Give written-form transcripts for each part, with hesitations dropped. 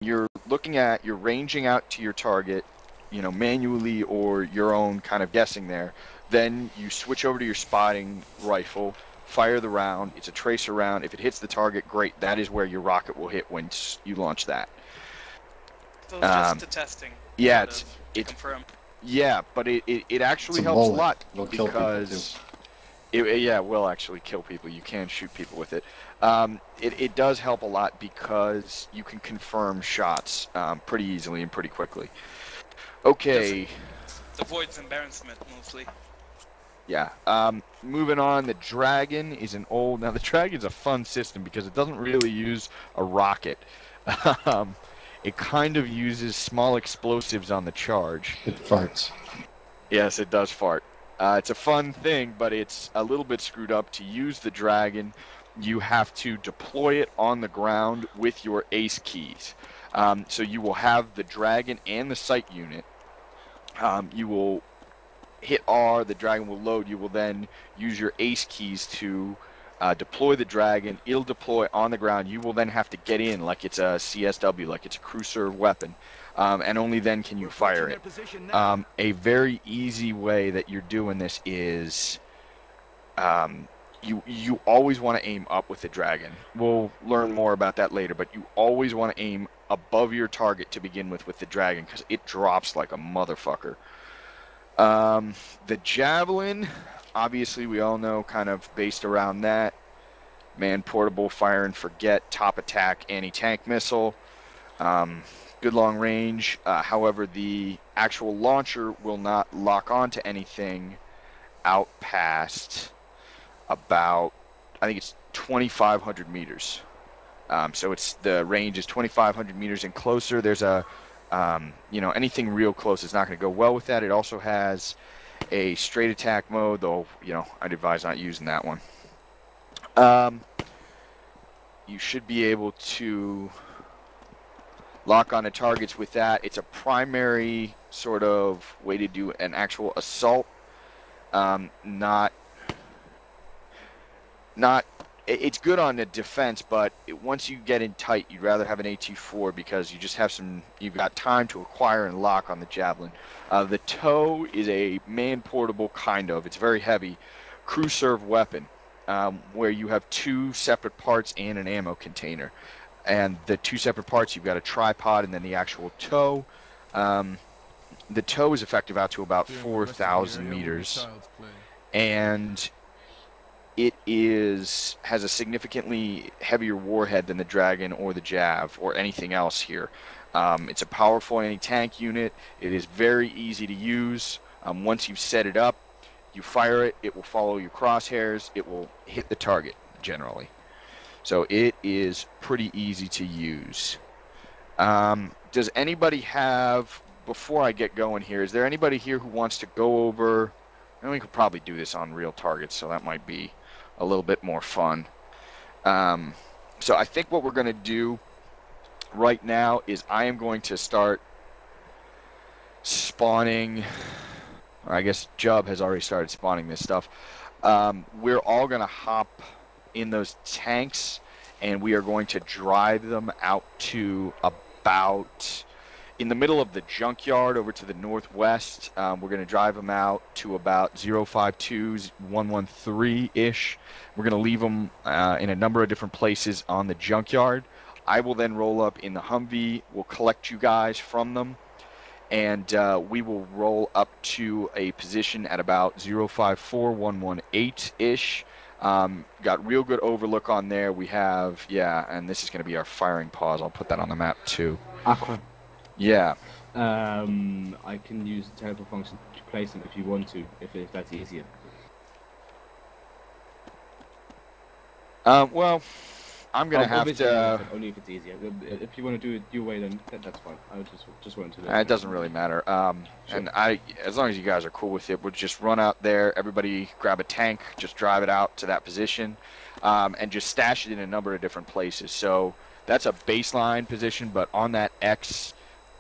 you're ranging out to your target, manually or your own kind of guessing there. Then you switch over to your spotting rifle, fire the round. It's a tracer round. If it hits the target, great. That is where your rocket will hit once you launch that. So it's just a testing. Yeah, it's confirm. Yeah, but it actually helps a lot It'll kill people too. It will actually kill people. You can shoot people with it. It does help a lot because you can confirm shots pretty easily and pretty quickly. Okay. It avoids embarrassment mostly. Yeah. Moving on, the Dragon is now the Dragon's a fun system because it doesn't really use a rocket. It kind of uses small explosives on the charge. It farts. Yes, it does fart. It's a fun thing, but it's a little bit screwed up. To use the Dragon, you have to deploy it on the ground with your ace keys. So you will have the Dragon and the sight unit. You will hit R, the Dragon will load. You will then use your ace keys to deploy the Dragon. It'll deploy on the ground. You will then have to get in like it's a CSW, like it's a crew serve weapon. And only then can you fire it. A very easy way that you're doing this is you always want to aim up with the Dragon. We'll learn more about that later, but you always want to aim above your target to begin with the Dragon because it drops like a motherfucker. The Javelin, obviously we all know, kind of based around that. Man-portable, fire and forget, top attack, anti-tank missile. Good long range. However, the actual launcher will not lock onto anything out past about, I think it's 2,500 meters. So the range is 2,500 meters and closer. There's anything real close is not going to go well with that. It also has a straight attack mode, though, I'd advise not using that one. You should be able to lock onto targets with that. It's a primary sort of way to do an actual assault. It's good on the defense, but once you get in tight, you'd rather have an AT-4 because you just have you've got time to acquire and lock on the Javelin. The TOW is a man-portable kind of, it's very heavy, crew serve weapon, where you have two separate parts and an ammo container. And the two separate parts, you've got a tripod and then the actual TOW. The TOW is effective out to about 4,000 meters. And it has a significantly heavier warhead than the Dragon or the Jav or anything else here. It's a powerful anti-tank unit. It is very easy to use. Once you've set it up, you fire it, it will follow your crosshairs, it will hit the target generally. So it is pretty easy to use. Does anybody have, before I get going here, is there anybody here who wants to go over, and we could probably do this on real targets, so that might be a little bit more fun. So I think what we're going to do right now is I am going to start spawning, or I guess Jub has already started spawning this stuff. We're all going to hop in those tanks and we are going to drive them out to about in the middle of the junkyard over to the northwest. We're going to drive them out to about 052s 113-ish. We're going to leave them in a number of different places on the junkyard. I will then roll up in the Humvee. We'll collect you guys from them, and we will roll up to a position at about 054 118-ish. Got real good overlook on there. We have, and this is going to be our firing pause. I'll put that on the map too. Aqua. Yeah. I can use the teleport function to place them if you want to, if that's easier. Well, I'm going to have to... Only if it's easier. If you want to do it your way, then that's fine. I just wanted to... It doesn't really matter. Sure. And as long as you guys are cool with it, we'll just run out there, everybody grab a tank, just drive it out to that position, and just stash it in a number of different places. So that's a baseline position, but on that X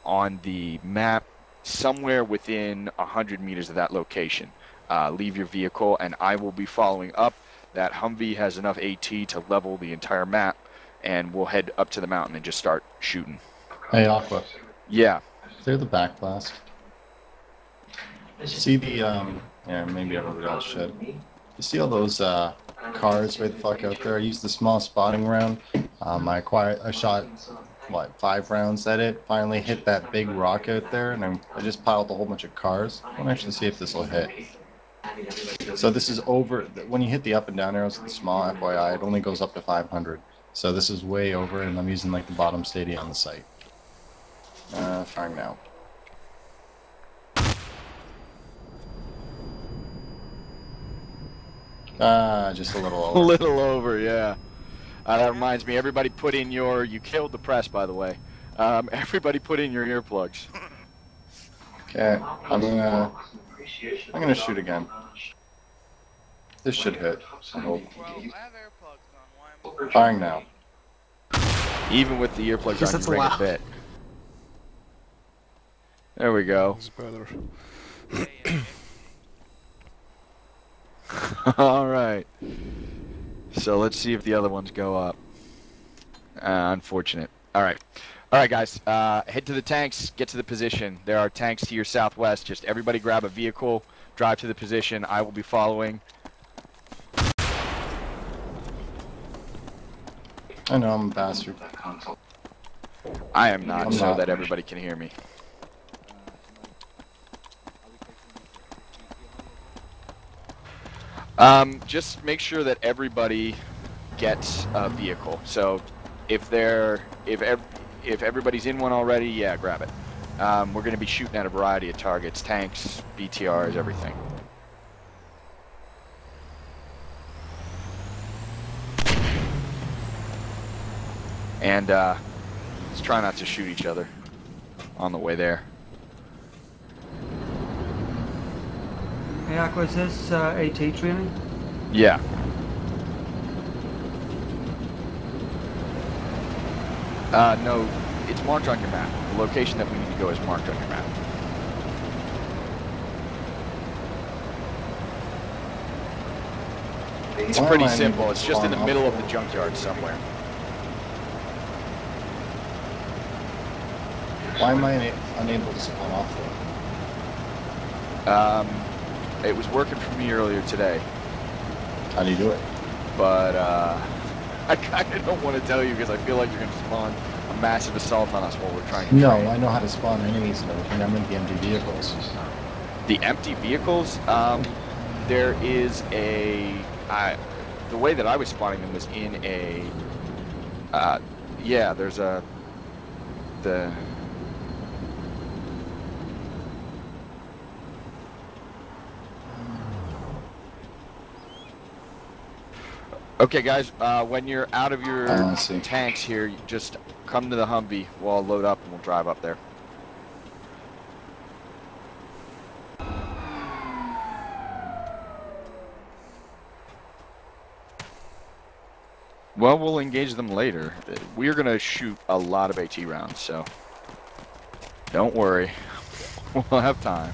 on the map, somewhere within 100 meters of that location, leave your vehicle, and I will be following up. That Humvee has enough AT to level the entire map, and we'll head up to the mountain and just start shooting. Hey, Aqua. Yeah. Clear the back blast. See the, yeah, maybe everybody else should. You see all those, cars way the fuck out there? I used the small spotting round. I shot, what, 5 rounds at it. Finally hit that big rock out there, and I just piled a whole bunch of cars. I want to actually see if this will hit. So this is over, when you hit the up and down arrows with the small, FYI, it only goes up to 500. So this is way over, and I'm using like the bottom stadia on the site. Firing now. Just a little over. A little over, yeah. That reminds me, everybody put in your, you killed the press, by the way. Everybody put in your earplugs. Okay, I'm gonna shoot again. This should hit, I hope. Well, I have AirPods on. Why am I... Firing now. Even with the earplugs Yes, on, that's you ring a allowed. bit. There we go. It's better. Alright. So let's see if the other ones go up. Unfortunate. Alright. Alright guys, head to the tanks, get to the position. There are tanks to your southwest. Just everybody grab a vehicle, drive to the position. I will be following. I know I'm a bastard. I am not, I'm so not. that everybody can hear me. Just make sure that everybody gets a vehicle. So if everybody's in one already, yeah, grab it. We're going to be shooting at a variety of targets, tanks, BTRs, everything. And let's try not to shoot each other on the way there. Hey Aqua, is this AT training? Yeah. No, it's marked on your map. The location that we need to go is marked on your map. It's Why pretty am I simple. unable It's to just in the spawn middle off of the junkyard somewhere. Why am I unable to spawn off though? It was working for me earlier today, How do you do it? but I kind of don't want to tell you because I feel like you're going to spawn a massive assault on us while we're trying to No, train. I know how to spawn enemies and everything. I'm in the empty vehicles. The empty vehicles, there is a... the way that I was spawning them was in a... yeah, there's a... Okay, guys, when you're out of your I see. tanks here, you just come to the Humvee. We'll all load up and we'll drive up there. Well, we'll engage them later. We're going to shoot a lot of AT rounds, so don't worry. We'll have time.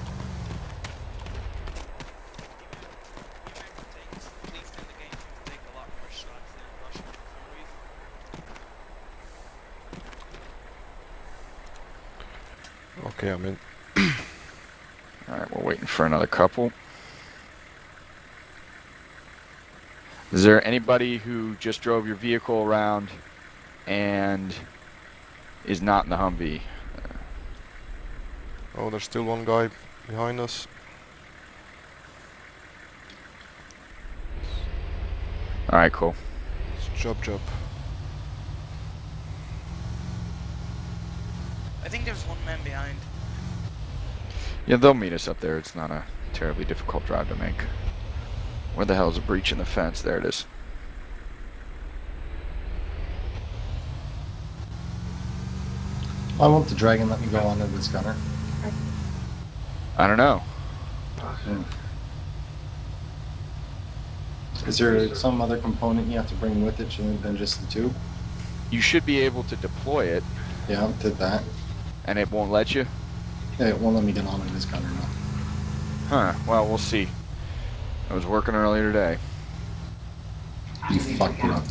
Okay, I'm in. Alright, we're waiting for another couple. Is there anybody who just drove your vehicle around and is not in the Humvee? Oh, there's still one guy behind us. Alright, cool. It's job. I think there's one man behind. Yeah, they'll meet us up there. It's not a terribly difficult drive to make. Where the hell is a breach in the fence? There it is. Why won't the dragon let me go onto this gunner? I don't know. Is there some other component you have to bring with it than just the tube? You should be able to deploy it, Yeah, I did that. and it won't let you? Yeah, it won't let me get onto this gunner now. Huh, well, we'll see. I was working earlier today. You fucked it up.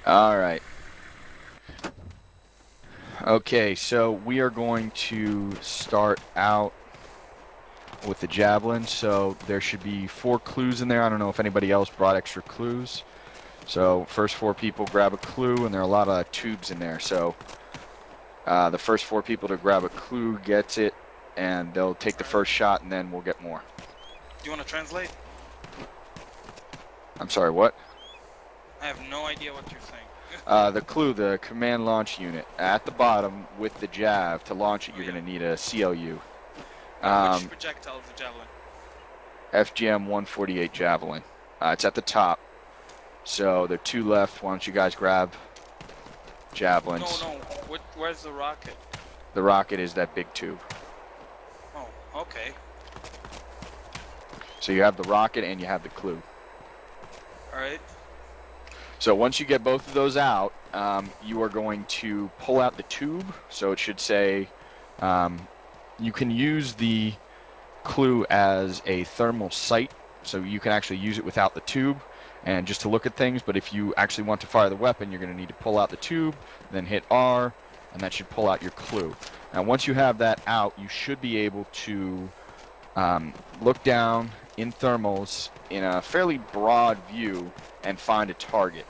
All right. Okay, so we are going to start out with the Javelin. So there should be 4 clues in there. I don't know if anybody else brought extra clues. So first 4 people grab a clue, and there are a lot of tubes in there. So the first 4 people to grab a clue gets it, and they'll take the first shot, and then we'll get more. Do you want to translate? I'm sorry, what? I have no idea what you're saying. The clue, the command launch unit. At the bottom with the Jav, to launch it, you're going to need a CLU. Which projectile is the Javelin? FGM 148 Javelin. It's at the top. So there are 2 left. Why don't you guys grab Javelins? No. Where's the rocket? The rocket is that big tube. Oh, okay. So you have the rocket and you have the clue. Alright. So once you get both of those out, you are going to pull out the tube. So it should say, you can use the clue as a thermal sight. So you can actually use it without the tube and just to look at things. But if you actually want to fire the weapon, you're going to need to pull out the tube, then hit R, and that should pull out your clue. Now once you have that out, you should be able to look down in thermals in a fairly broad view and find a target.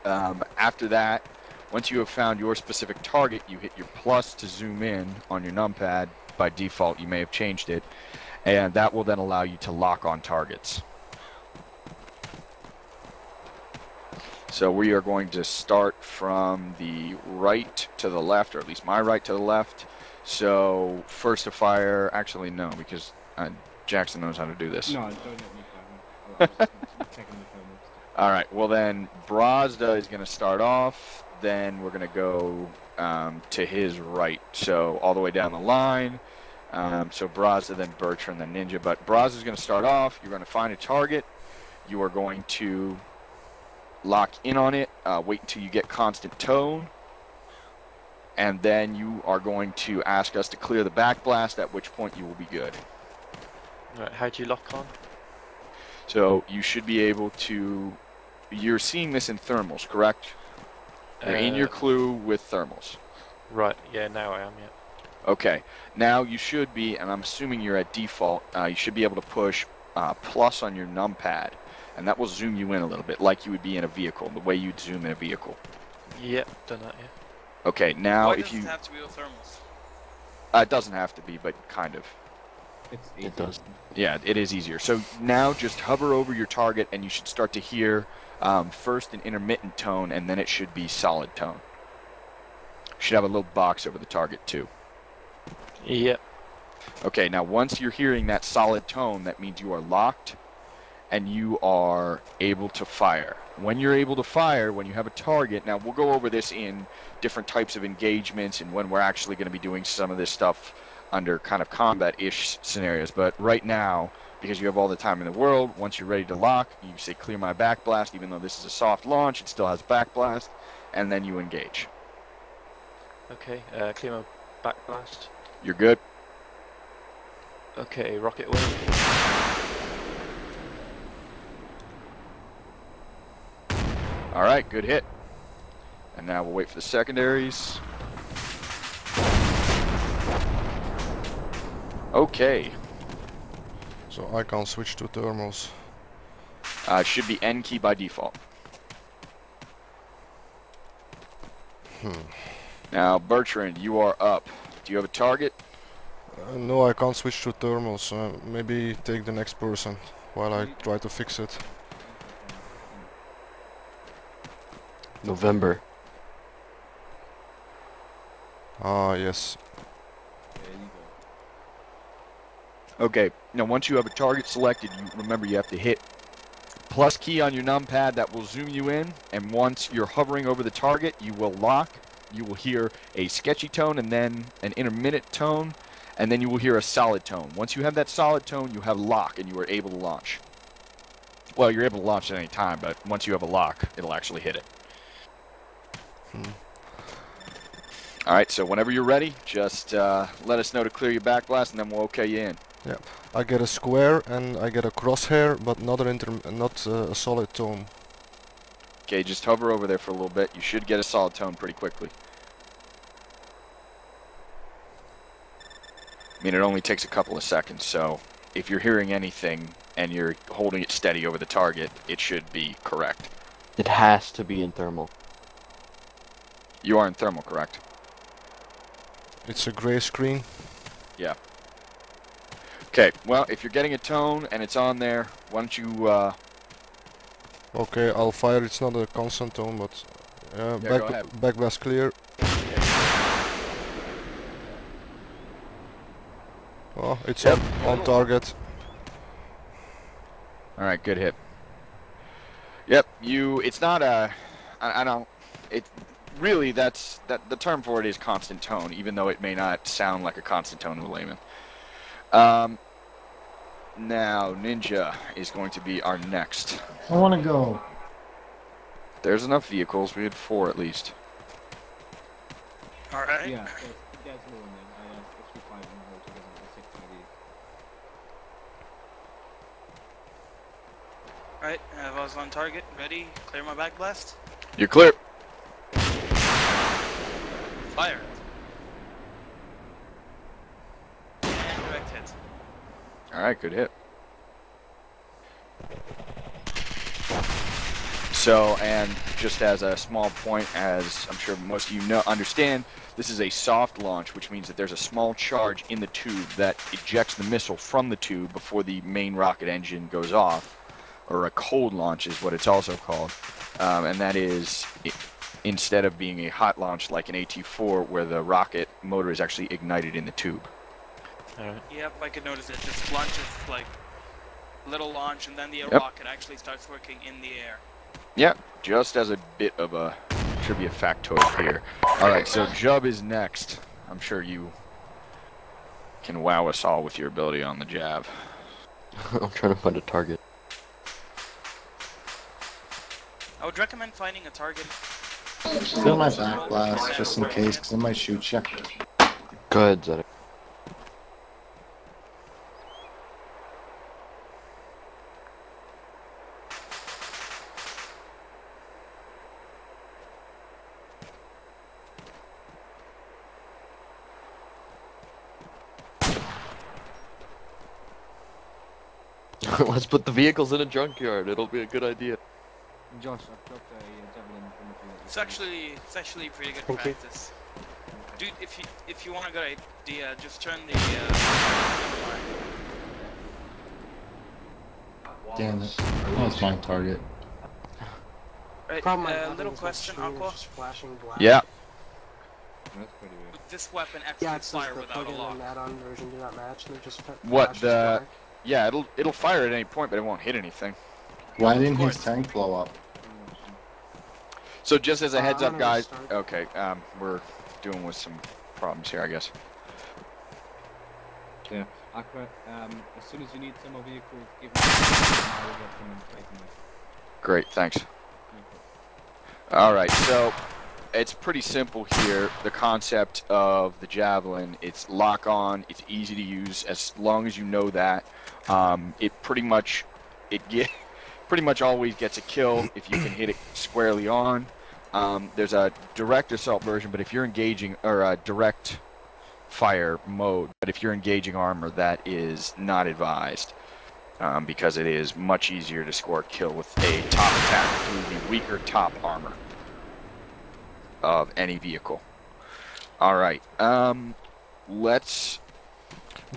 After that, once you have found your specific target, you hit your plus to zoom in on your numpad. By default, you may have changed it, and that will then allow you to lock on targets. So we are going to start from the right to the left, or at least my right to the left. So first to fire, actually no, because Jackson knows how to do this. No, don't let me fire. I'm just checking the thermals. Alright, well then Brazda is going to start off, then we're going to go to his right, so all the way down the line. So Brazda, then Bertrand, then Ninja, but Brazda is going to start off. You're going to find a target. You are going to lock in on it, wait until you get constant tone, and then you are going to ask us to clear the backblast, at which point you will be good. Right, how do you lock on? So you should be able to, you're seeing this in thermals, correct? You're in your clue with thermals. Right, yeah, now I am, yeah. Okay, now you should be, and I'm assuming you're at default, you should be able to push plus on your numpad, and that will zoom you in a little bit, like you would be in a vehicle, the way you'd zoom in a vehicle. Yep, done that, yeah. Okay, now Why if does you... it have to be with thermals? it doesn't have to be, but kind of. It does. Yeah, it is easier. So now just hover over your target, and you should start to hear first an intermittent tone, and then it should be solid tone. You should have a little box over the target too. Yep. Okay, now once you're hearing that solid tone, that means you are locked and you are able to fire. When you're able to fire, when you have a target, now we'll go over this in different types of engagements and when we're actually going to be doing some of this stuff under kind of combat-ish scenarios, but right now, because you have all the time in the world, once you're ready to lock, you say clear my backblast, even though this is a soft launch, it still has backblast, and then you engage. Okay, clear my backblast. You're good? Okay, rocket away. Alright, good hit. And now we'll wait for the secondaries. Okay. So I can't switch to thermals. Should be N key by default. Now, Bertrand, you are up. Do you have a target? No, I can't switch to thermals. Maybe take the next person while I try to fix it. November. Ah, yes. Okay, now once you have a target selected, you remember you have to hit plus key on your numpad, that will zoom you in, and once you're hovering over the target, you will lock. You will hear a sketchy tone and then an intermittent tone, and then you will hear a solid tone. Once you have that solid tone, you have lock and you are able to launch. Well, you're able to launch at any time, but once you have a lock, it'll actually hit it. Alright, so whenever you're ready, just let us know to clear your backblast and then we'll okay you in. Yeah, I get a square and I get a crosshair, but not a solid tone. Okay, just hover over there for a little bit. You should get a solid tone pretty quickly. I mean, it only takes a couple of seconds, so if you're hearing anything and you're holding it steady over the target, it should be correct. It has to be in thermal. You are in thermal, correct? It's a gray screen. Yeah. Okay, well, if you're getting a tone and it's on there, why don't you, Okay, I'll fire. It's not a constant tone, but go ahead. back blast clear. Oh, it's on target. Alright, good hit. Yep, it's not a, I don't, it, really the term for it is constant tone, even though it may not sound like a constant tone to a layman. Now, Ninja is going to be our next. I want to go. There's enough vehicles, we had 4 at least. Alright. Yeah, there's more in there. It's 5 and more together. There's 6 ideas. Alright, I was on target. Ready? Clear my back blast. You're clear. Fire. And direct hit. Alright, good hit. So, and just as a small point, as I'm sure most of you understand, this is a soft launch, which means that there's a small charge in the tube that ejects the missile from the tube before the main rocket engine goes off, or a cold launch is what it's also called, and that is instead of being a hot launch like an AT-4 where the rocket motor is actually ignited in the tube. Yep, I could notice it. Just launches like little launch, and then the rocket actually starts working in the air. Yeah, just as a bit of a trivia factoid here. Alright, so Jub is next. I'm sure you can wow us all with your ability on the jab. I'm trying to find a target. I would recommend finding a target. Still my back blast, just in case, because I might shoot you. Go ahead, Zedek. Let's put the vehicles in a junkyard. It'll be a good idea. Josh, I've dropped a javelin from the field. It's actually pretty good Okay. practice. Dude, if you want a good idea, just turn the Damn it. That was my target. right, little question, Aqua. Yeah. That's pretty weird. Would this weapon actually Yeah, it says fire the without a plug-in lock? and add-on version do not match, and it just What, flashes the- black. Yeah, it'll fire at any point, but it won't hit anything. Why didn't course. his tank blow up? So just as a heads I'm up, gonna guys. restart. Okay, we're dealing with some problems here, I guess. Yeah. Aqua, as soon as you need some more vehicles, give me I will get some and place them there. Great, thanks. Alright, so it's pretty simple here. The concept of the Javelin, it's lock on, it's easy to use as long as you know that. It pretty much always gets a kill if you can hit it squarely on. There's a direct assault version, but if you're engaging, or a direct fire mode, but if you're engaging armor, that is not advised. Because it is much easier to score a kill with a top attack through the weaker top armor of any vehicle. Alright, let's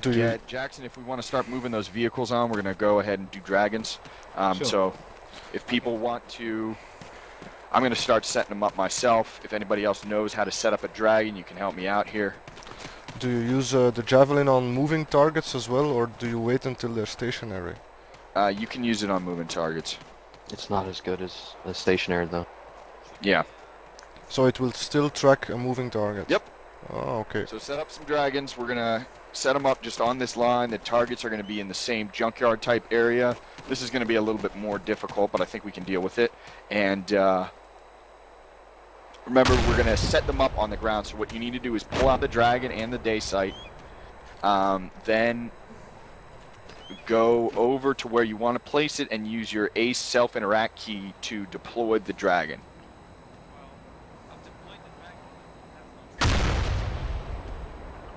get Jackson, if we want to start moving those vehicles on, we're going to go ahead and do dragons. Sure. So, if people want to, I'm going to start setting them up myself. If anybody else knows how to set up a dragon, you can help me out here. Do you use the Javelin on moving targets as well, or do you wait until they're stationary? You can use it on moving targets. It's not as good as the stationary though. Yeah. So it will still track a moving target? Yep. Oh, okay. So set up some dragons. We're going to set them up just on this line. The targets are going to be in the same junkyard type area. This is going to be a little bit more difficult, but I think we can deal with it. And remember, we're going to set them up on the ground. So what you need to do is pull out the dragon and the day sight. Then go over to where you want to place it and use your ACE self-interact key to deploy the dragon.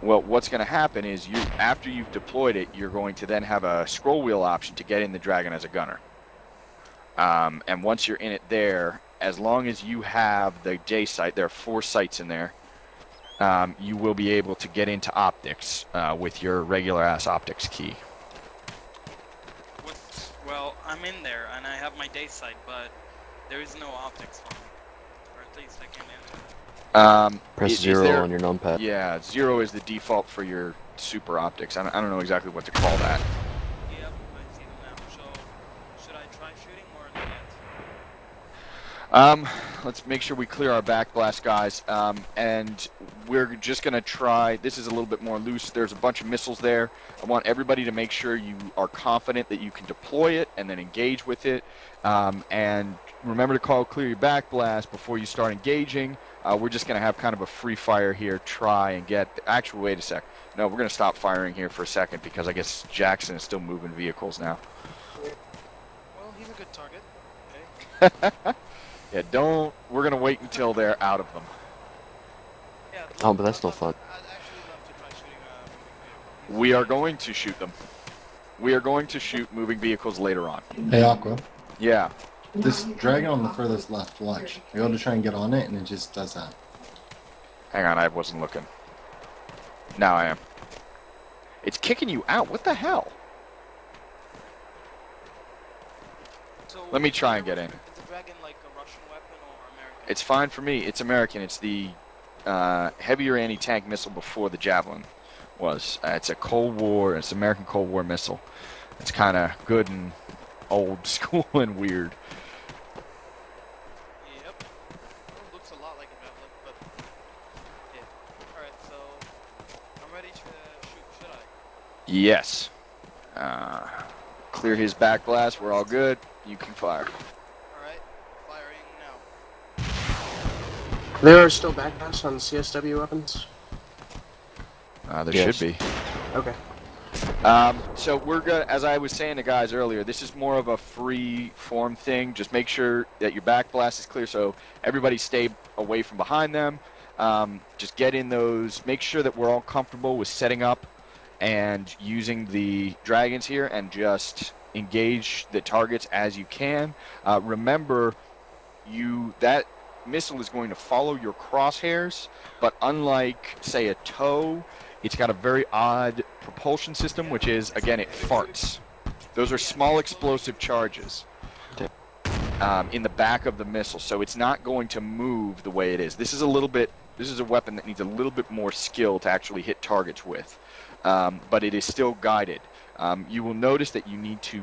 Well, what's going to happen is after you've deployed it, you're going to then have a scroll wheel option to get in the dragon as a gunner. And once you're in it there, as long as you have the J sight, there are 4 sights in there, you will be able to get into optics with your regular ass optics key. Well, I'm in there and I have my day sight, but there is no optics for me. Or at least I can't enter. Press 0 on your numpad. Yeah, 0 is the default for your super optics. I don't know exactly what to call that. Yep, I see them now. So, should I try shooting or not yet? Let's make sure we clear our backblast, guys. And we're just going to try, this is a little bit more loose. There's a bunch of missiles there. I want everybody to make sure you are confident that you can deploy it and then engage with it. And remember to clear your backblast before you start engaging. We're just going to have kind of a free fire here, try and get, actually, wait a sec. No, we're going to stop firing here for a second because I guess Jackson is still moving vehicles now. Well, he's a good target. Okay. Yeah, we're going to wait until they're out of them. Yeah, Oh, but that's no fun. I'd actually love to try shooting We are going to shoot them. We are going to shoot moving vehicles later on. Hey, Aqua. Yeah. This dragon on the furthest left, watch. You go to try and get on it, and it just does that. Hang on, I wasn't looking. Now I am. It's kicking you out. What the hell? So Let me try and get in. Is the dragon like a Russian weapon or American? It's fine for me. It's American. It's the heavier anti-tank missile before the Javelin was. It's a Cold War. It's an American Cold War missile. It's kind of good and old school and weird. Yep. It looks a lot like a Javelin, but yeah. Alright, so I'm ready to shoot, should I? Yes. Clear his back blast. We're all good. You can fire. Alright, firing now. There are still backpass on CSW weapons? There Yes. should be. Okay. So we're gonna, as I was saying to guys earlier, this is more of a free form thing. Just make sure that your back blast is clear, so everybody stay away from behind them. Just get in those. Make sure that we're all comfortable with setting up and using the dragons here, and just engage the targets as you can. Remember, that missile is going to follow your crosshairs, but unlike, say, a TOW, it's got a very odd propulsion system, which is, again, it farts. Those are small explosive charges in the back of the missile, so it's not going to move the way it is. This is a weapon that needs a little bit more skill to actually hit targets with, but it is still guided. You will notice that you need to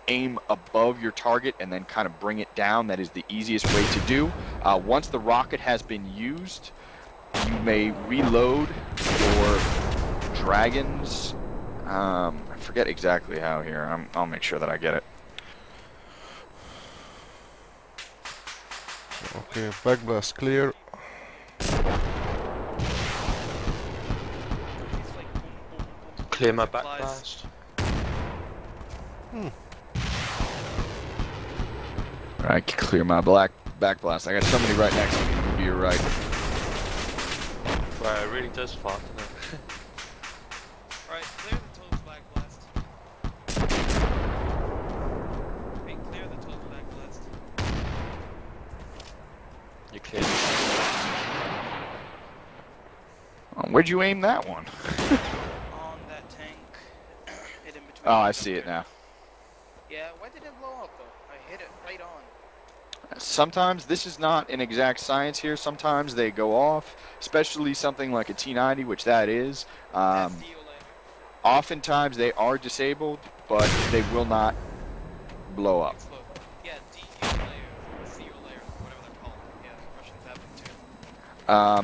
aim above your target and then kind of bring it down. That is the easiest way to do. Once the rocket has been used, you may reload your dragons. I forget exactly how here. I'll make sure that I get it. Okay, backblast clear. Clear my backblast. I can clear my backblast. I got somebody right next to me. Maybe you're right. Well, it really does fart, doesn't it? Alright, clear the total backblast. Hey, clear the total backblast. You cleared. Where'd you aim that one? On that tank, hit in between. Oh, I see it now. Yeah, why did it blow up though? I hit it right on. Sometimes this is not an exact science here. Sometimes they go off, especially something like a T90, which that is. Oftentimes they are disabled, but they will not blow up. Yeah, DU layer, CU layer, whatever they're called. Yeah, Russians have them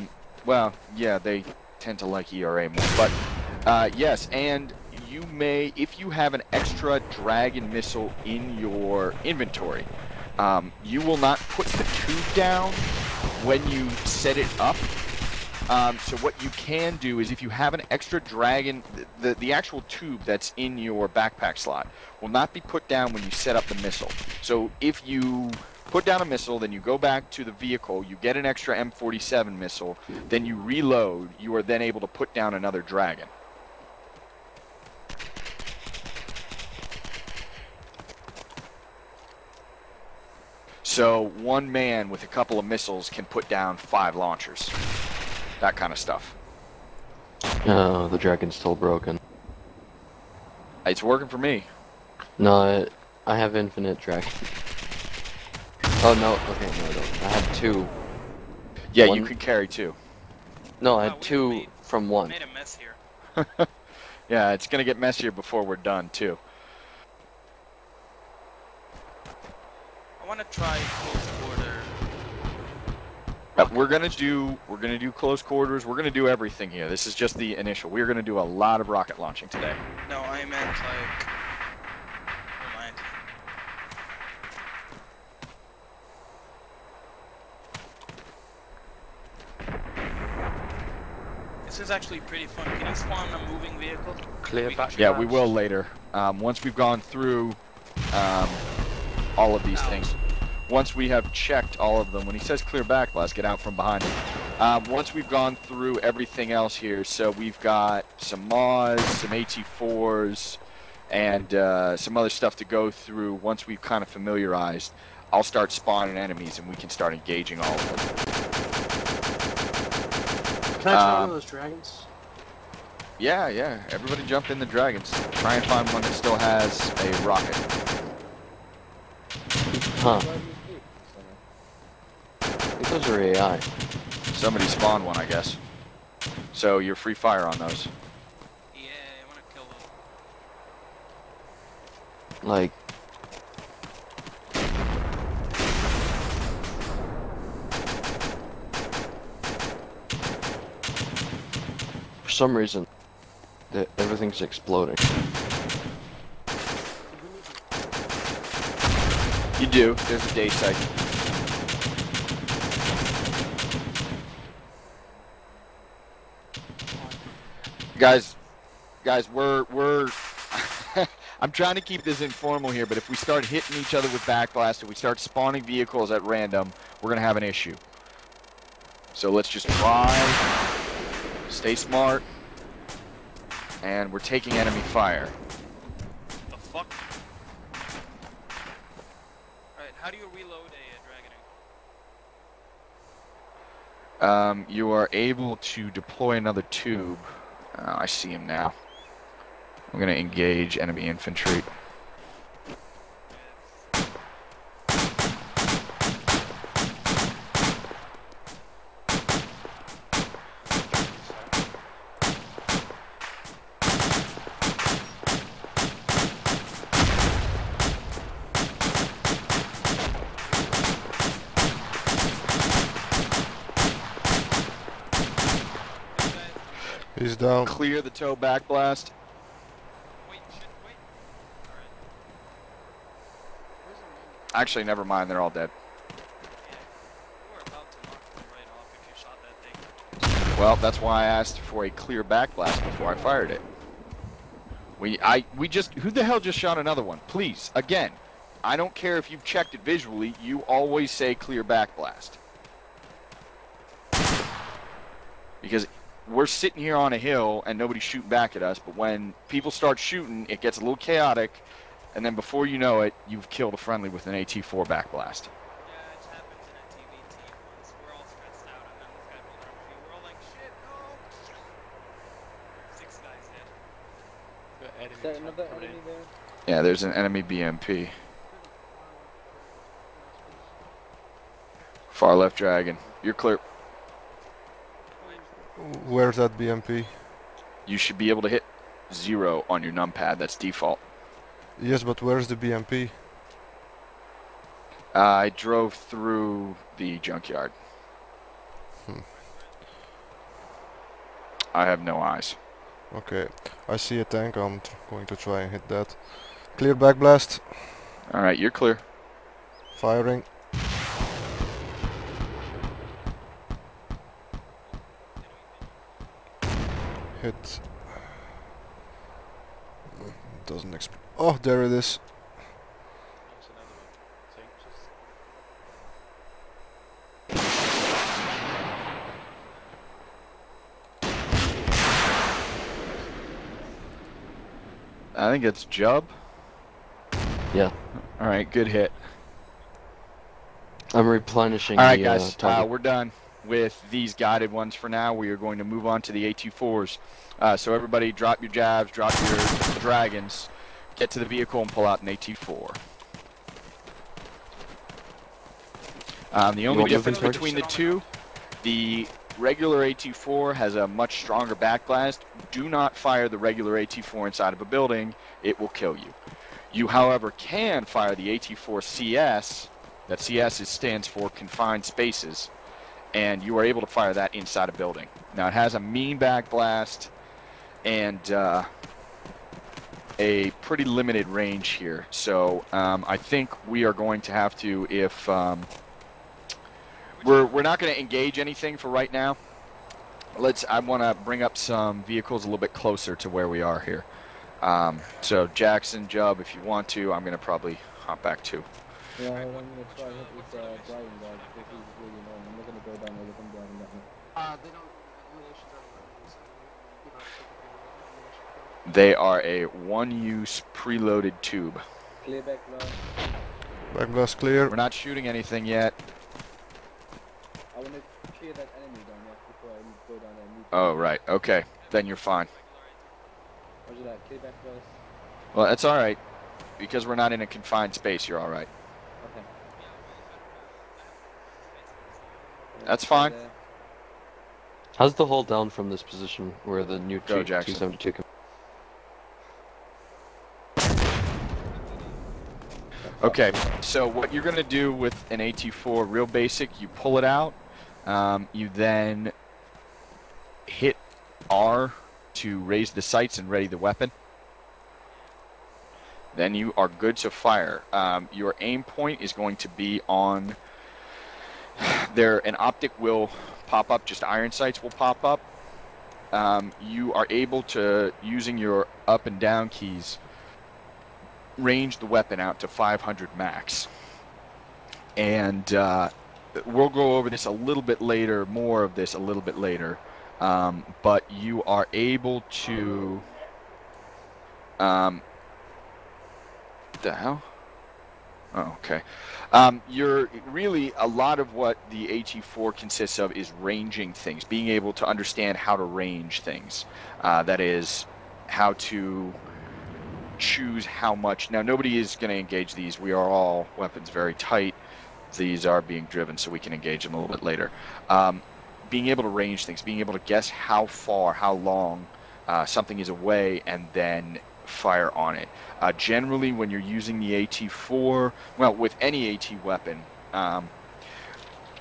too. Well, yeah, they tend to like ERA more, but yes, and you may, if you have an extra dragon missile in your inventory, you will not put the tube down when you set it up. So what you can do is if you have an extra Dragon, the actual tube that's in your backpack slot will not be put down when you set up the missile. So if you put down a missile, then you go back to the vehicle, you get an extra M47 missile, then you reload, you are then able to put down another Dragon. So one man with a couple of missiles can put down 5 launchers. That kind of stuff. Oh, the Dragon's still broken. It's working for me. No, I have infinite Dragon. Oh no, okay, no I don't. I had 2. Yeah, One. you can carry 2. No, I had 2 from 1. Made a mess here. Yeah, it's gonna get messier before we're done too. I want to try close quarter. We're gonna do close quarters. We're gonna do everything here. This is just the initial. We're gonna do a lot of rocket launching today. No, I meant like. Never mind. This is actually pretty fun. Can you spawn a moving vehicle? Clear back. Yeah, we will later. Once we've gone through all of these things. Once we have checked all of them, when he says clear back, let's get out from behind him. Once we've gone through everything else here, so we've got some MAAWs, some AT4s, and some other stuff to go through. Once we've kind of familiarized, I'll start spawning enemies and we can start engaging all of them. Can I try one of those dragons? Yeah, yeah. Everybody jump in the dragons. Try and find one that still has a rocket. Huh. I think those are AI. Somebody spawned one, I guess. So you're free fire on those. Yeah, I want to kill them. Like... For some reason, everything's exploding. You do. There's a day cycle. Guys, we're I'm trying to keep this informal here, but if we start hitting each other with backblast, if we start spawning vehicles at random, we're gonna have an issue. So let's just try, stay smart, and we're taking enemy fire. The fuck? Alright, how do you reload a Dragoner? You are able to deploy another tube. I see him now. I'm gonna engage enemy infantry. He's down. Clear the tow backblast. Wait, shit, wait. Alright. Actually, never mind. They're all dead. Yeah. You were about to knock them right off if you shot that thing. Well, that's why I asked for a clear backblast before I fired it. We just, who the hell just shot another one? Please, again, I don't care if you've checked it visually, you always say clear backblast. Because we're sitting here on a hill and nobody's shooting back at us, but when people start shooting, it gets a little chaotic, and then before you know it, you've killed a friendly with an AT4 backblast. Yeah, it happens in a TVT once. We're all stressed out, and then this guy pulled our tree. We're all like, shit, no! 6 guys dead. Is there another enemy there? Yeah, there's an enemy BMP. Far left dragon. You're clear. Where's that BMP? You should be able to hit 0 on your numpad. That's default. Yes, but where's the BMP? I drove through the junkyard. I have no eyes. Okay, I see a tank. I'm going to try and hit that. Clear backblast. Alright, you're clear. Firing. hit. Doesn't explode. Oh, there it is. There's another one. So just I think it's Jub. Yeah. All right, good hit. I'm replenishing All right, the guys, target. we're done with these guided ones for now. We are going to move on to the AT4s. So everybody drop your jabs, drop your dragons, get to the vehicle and pull out an AT4. The only want difference moving between the two, the regular AT4 has a much stronger backblast. Do not fire the regular AT4 inside of a building. It will kill you. You, however, can fire the AT4 CS. That CS stands for confined spaces. And you are able to fire that inside a building. Now, it has a mean backblast and a pretty limited range here. So I think we are going to have to, if we're not going to engage anything for right now. I want to bring up some vehicles a little bit closer to where we are here. So Jackson, Jub, if you want to, I'm going to probably hop back too. Yeah, hold on, I'm gonna try hit this driving guy because he's really annoying. I'm not gonna go down there with him driving that way. They don't. Eliminations are weapons, so you don't take elimination. They are a one-use preloaded tube. Clear back blast. Backblast clear. We're not shooting anything yet. I wanna clear that enemy down there before I go down there and meet Oh, right. Okay. Then you're fine. Roger that, clear back blast. Well, that's all right. Because we're not in a confined space, you're all right. Okay. That's fine. How's the hull down from this position where the new Go, Jackson. 272 can... Okay, so what you're going to do with an AT4, real basic, you pull it out, you then hit R to raise the sights and ready the weapon. Then you are good to fire. Your aim point is going to be on there. An optic will pop up, just iron sights will pop up. You are able to, using your up and down keys, range the weapon out to 500 max. And we'll go over this a little bit later, more of this a little bit later. But you are able to... the hell? Oh, okay. You're really, a lot of what the AT4 consists of is ranging things, being able to understand how to range things. That is, how to choose how much. Now, nobody is going to engage these. We are all weapons very tight. These are being driven, so we can engage them a little bit later. Being able to range things, being able to guess how far, how long something is away, and then fire on it. Generally, when you're using the AT4, well, with any AT weapon,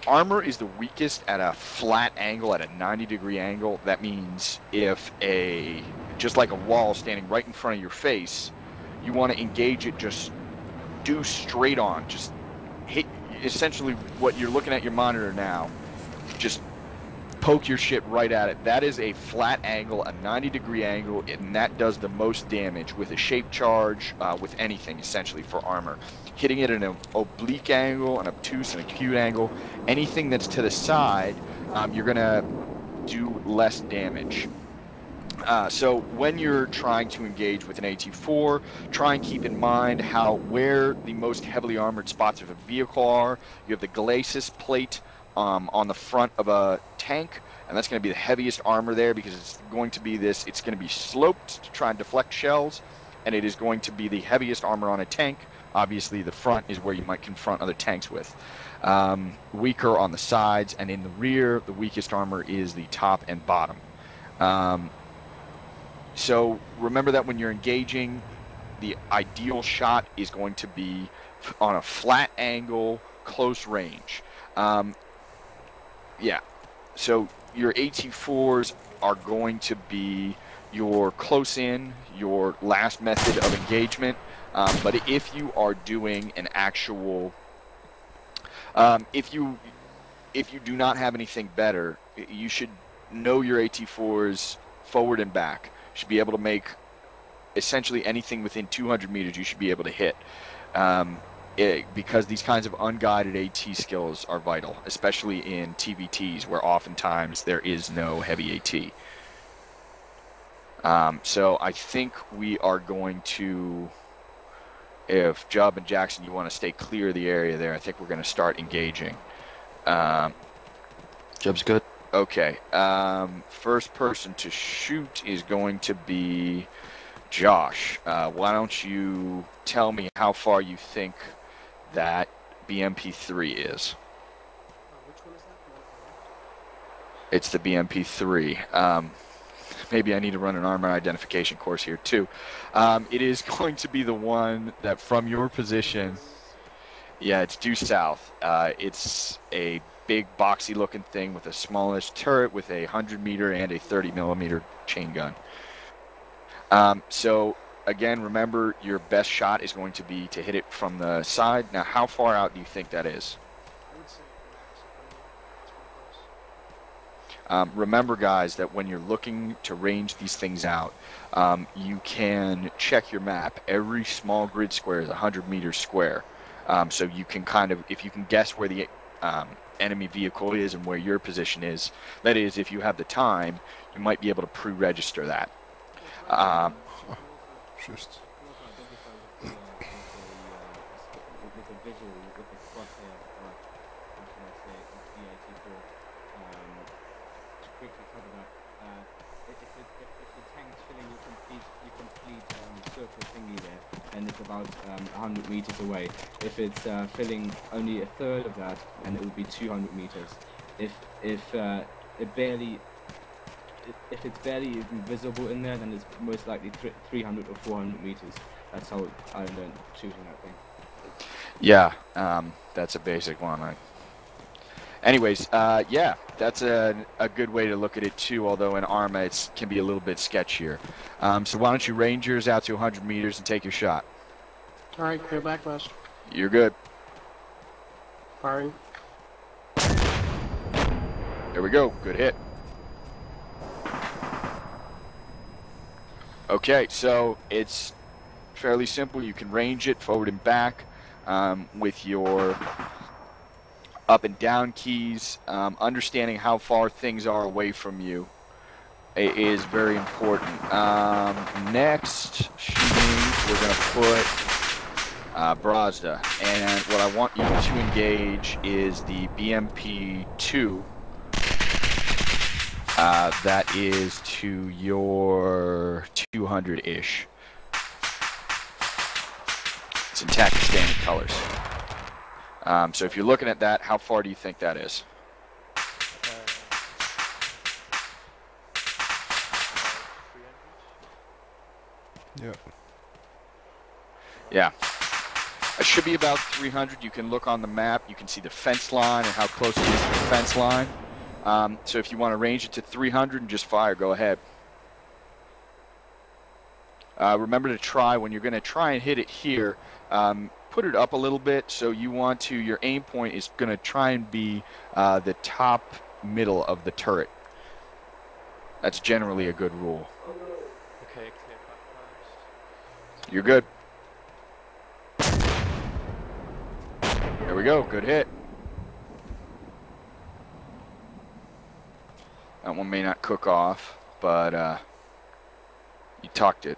armor is the weakest at a flat angle, at a 90-degree angle. That means if just like a wall standing right in front of your face, you want to engage it, just do straight on, just hit, essentially what you're looking at your monitor now, just poke your shit right at it. That is a flat angle, a 90-degree angle, and that does the most damage with a shape charge, with anything essentially for armor. Hitting it at an oblique angle, an obtuse, an acute angle, anything that's to the side, you're gonna do less damage. So when you're trying to engage with an AT4, try and keep in mind where the most heavily armored spots of a vehicle are. You have the glacis plate on the front of a tank, and that's going to be the heaviest armor there because it's going to be it's going to be sloped to try and deflect shells, and it is going to be the heaviest armor on a tank. Obviously, the front is where you might confront other tanks with. Weaker on the sides, and in the rear, the weakest armor is the top and bottom. So remember that when you're engaging, the ideal shot is going to be on a flat angle, close range. Yeah, so your AT4s are going to be your close in, your last method of engagement. But if you are doing an actual, if you do not have anything better, you should know your AT4's forward and back. You should be able to make essentially anything within 200 meters you should be able to hit. Because these kinds of unguided AT skills are vital, especially in TVTs where oftentimes there is no heavy AT. So I think we are going to, if Jubb and Jackson, you want to stay clear of the area there, I think we're going to start engaging. Jubb's good. Okay. First person to shoot is going to be Josh. Why don't you tell me how far you think that BMP3 is? Which one is that? It's the BMP3. Maybe I need to run an armor identification course here too. It is going to be the one that from your position, yeah, it's due south. It's a big boxy looking thing with a smallish turret with a 100-meter and a 30-millimeter chain gun. So again, remember your best shot is going to be to hit it from the side. Now, how far out do you think that is? I would say max 100. It's pretty close. Remember, guys, that when you're looking to range these things out, you can check your map. Every small grid square is 100 meters square. So you can kind of, if you can guess where the enemy vehicle is and where your position is, that is, if you have the time, you might be able to pre-register that. Just. And it's about 100 meters away. If it's filling only a third of that, and it will be 200 meters. If it's barely even visible in there, then it's most likely 300 or 400 meters. That's how I learned shooting that thing. Yeah, that's a basic one. Anyways, yeah, that's a good way to look at it too, although in ARMA it can be a little bit sketchier. So why don't you range yours out to 100 meters and take your shot. Alright, clear backlash. You're good. Firing. There we go. Good hit. Okay, so it's fairly simple. You can range it forward and back with your up and down keys. Understanding how far things are away from you is very important. Next shooting, we're going to put Brazda, and what I want you to engage is the BMP-2. That is to your 200-ish. It's in Pakistani colors. So if you're looking at that, how far do you think that is? Yeah. Yeah. It should be about 300. You can look on the map. You can see the fence line and how close it is to the fence line. So if you want to range it to 300 and just fire, go ahead. Remember to try, when you're going to try and hit it here, put it up a little bit. So you want to, your aim point is going to try and be the top middle of the turret. That's generally a good rule. Okay, clear backlash. You're good. There we go. Good hit. That one may not cook off, but you tucked it.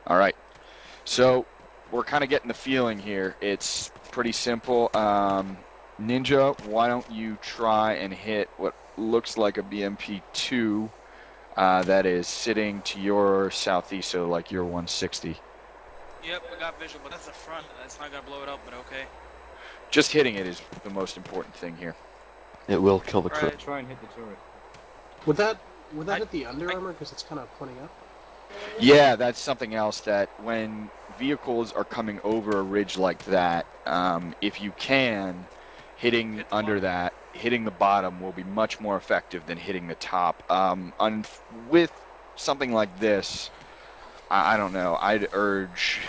All right. So we're kind of getting the feeling here. It's pretty simple. Ninja, why don't you try and hit what looks like a BMP-2 that is sitting to your southeast, so like your 160. Yep, I got visual, but that's the front. That's not gonna blow it up, but okay. Just hitting it is the most important thing here. It will kill the crew. Right. Try and hit the turret. Would that hit the under armor because it's kind of pointing up? Yeah, that's something else that when vehicles are coming over a ridge like that, if you can, hitting under that, hitting the bottom will be much more effective than hitting the top. With something like this, I don't know, I'd urge,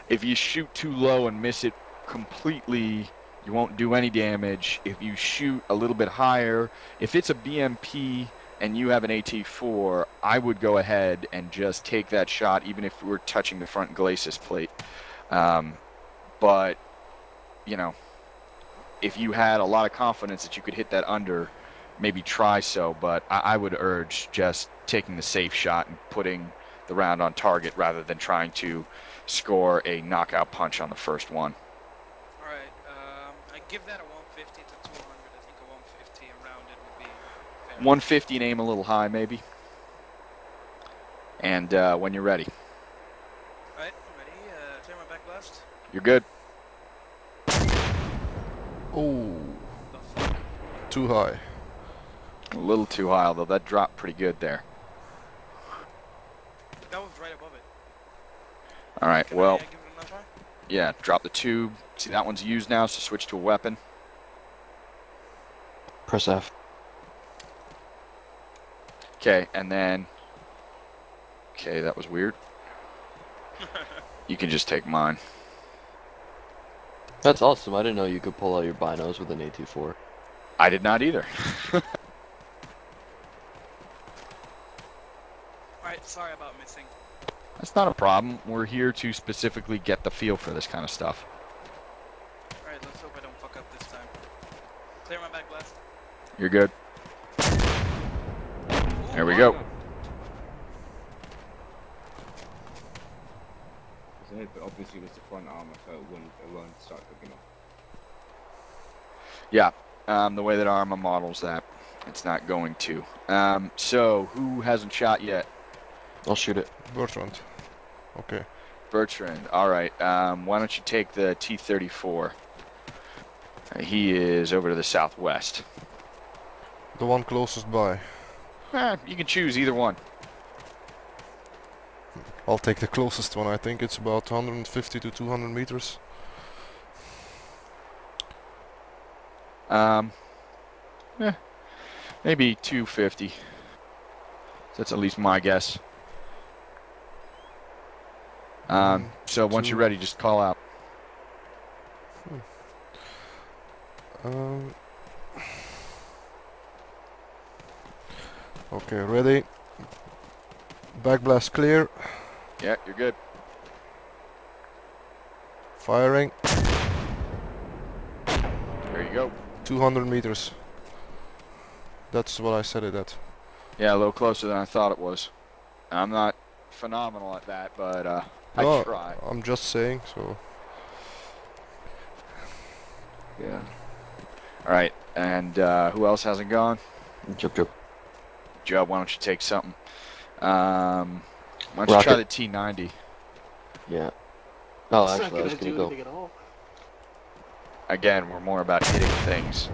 if you shoot too low and miss it completely, you won't do any damage. If you shoot a little bit higher, if it's a BMP and you have an AT4, I would go ahead and just take that shot, even if we're touching the front glacis plate. But, you know, if you had a lot of confidence that you could hit that under, maybe try so, but I would urge just taking the safe shot and putting the round on target rather than trying to score a knockout punch on the first one. Alright, I give that a 150 to 200. I think a 150 around it would be fair. 150 and aim a little high, maybe. And when you're ready. Alright, I'm ready. Clear my back blast. You're good. Oh, too high. A little too high, although that dropped pretty good there. That was right above it. All right, Can well, I, give it another try? yeah, drop the tube. See, that one's used now, so switch to a weapon. Press F. Okay, and then... Okay, that was weird. You can just take mine. That's awesome. I didn't know you could pull out your binos with an AT4. I did not either. Alright, sorry about missing. That's not a problem. We're here to specifically get the feel for this kind of stuff. Alright, let's hope I don't fuck up this time. Clear my back blast. You're good. There we go. But obviously it was the front armor, so it won't start cooking off. Yeah, the way that Arma models that, it's not going to. So, who hasn't shot yet? I'll shoot it. Bertrand. Okay. Bertrand. All right. Why don't you take the T-34? He is over to the southwest. The one closest by. You can choose either one. I'll take the closest one. I think it's about 150 to 200 meters. Maybe 250. That's at least my guess. So once you're ready, just call out. Okay, ready. Backblast clear. Yeah, you're good. Firing. There you go. 200 meters. That's what I set it at. Yeah, a little closer than I thought it was. I'm not phenomenal at that, but I try. I'm just saying, so... Yeah. All right, and who else hasn't gone? Jup. Joe, why don't you take something? Why don't you try the T90? Yeah. Oh, It's actually, I was not gonna do go. anything at all. Again, we're more about hitting things.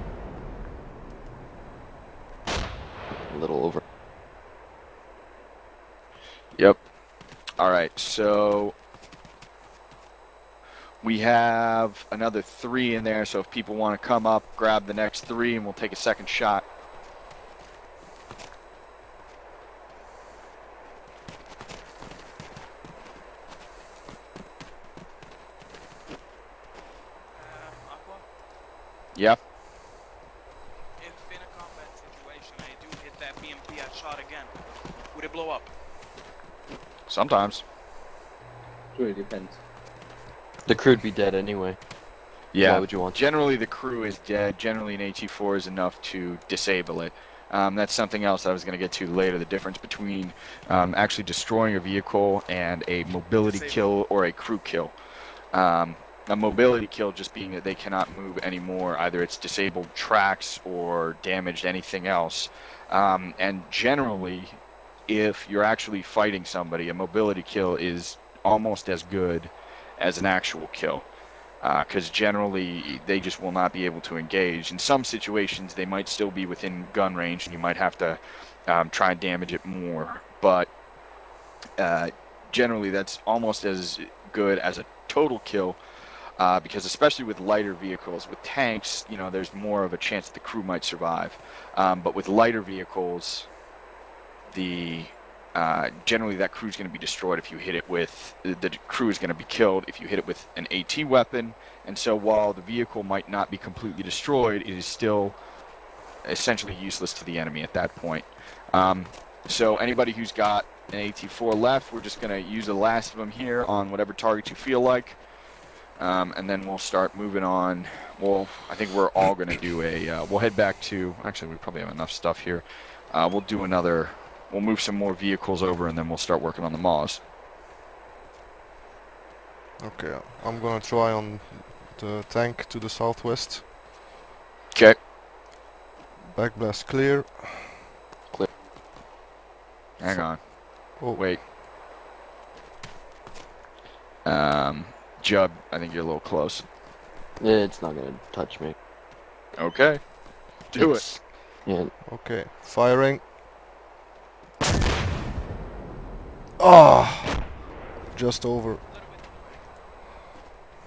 A little over. Yep. All right, so we have another 3 in there, so if people want to come up, grab the next 3, and we'll take a second shot. Aqua, Yep. if in a combat situation I do hit that BMP I shot again, would it blow up? Sometimes. It really depends. The crew'd be dead anyway. Yeah. Why would you want to? Generally, the crew is dead. Generally, an AT4 is enough to disable it. That's something else I was going to get to later, the difference between actually destroying a vehicle and a mobility kill or a crew kill. A mobility kill just being that they cannot move anymore. Either it's disabled tracks or damaged anything else. And generally, if you're actually fighting somebody, a mobility kill is almost as good as an actual kill. Because generally they just will not be able to engage. In some situations they might still be within gun range and you might have to try and damage it more, but generally that's almost as good as a total kill, because especially with lighter vehicles, with tanks, you know, there's more of a chance the crew might survive, but with lighter vehicles, generally that crew is going to be destroyed if you hit it with, the crew is going to be killed if you hit it with an AT weapon. And so while the vehicle might not be completely destroyed, it is still essentially useless to the enemy at that point. So anybody who's got an AT4 left, we're just going to use the last of them here on whatever target you feel like. And then we'll start moving on. Well, I think we're all going to do a, we'll head back to, actually we probably have enough stuff here. We'll do another, we'll move some more vehicles over and then we'll start working on the MAAWs. Okay, I'm gonna try on the tank to the southwest. Okay. Backblast clear. Hang on. Oh, Wait. Jub, I think you're a little close. It's not gonna touch me. Okay. Do it. Yeah. okay, firing. Ah, just over.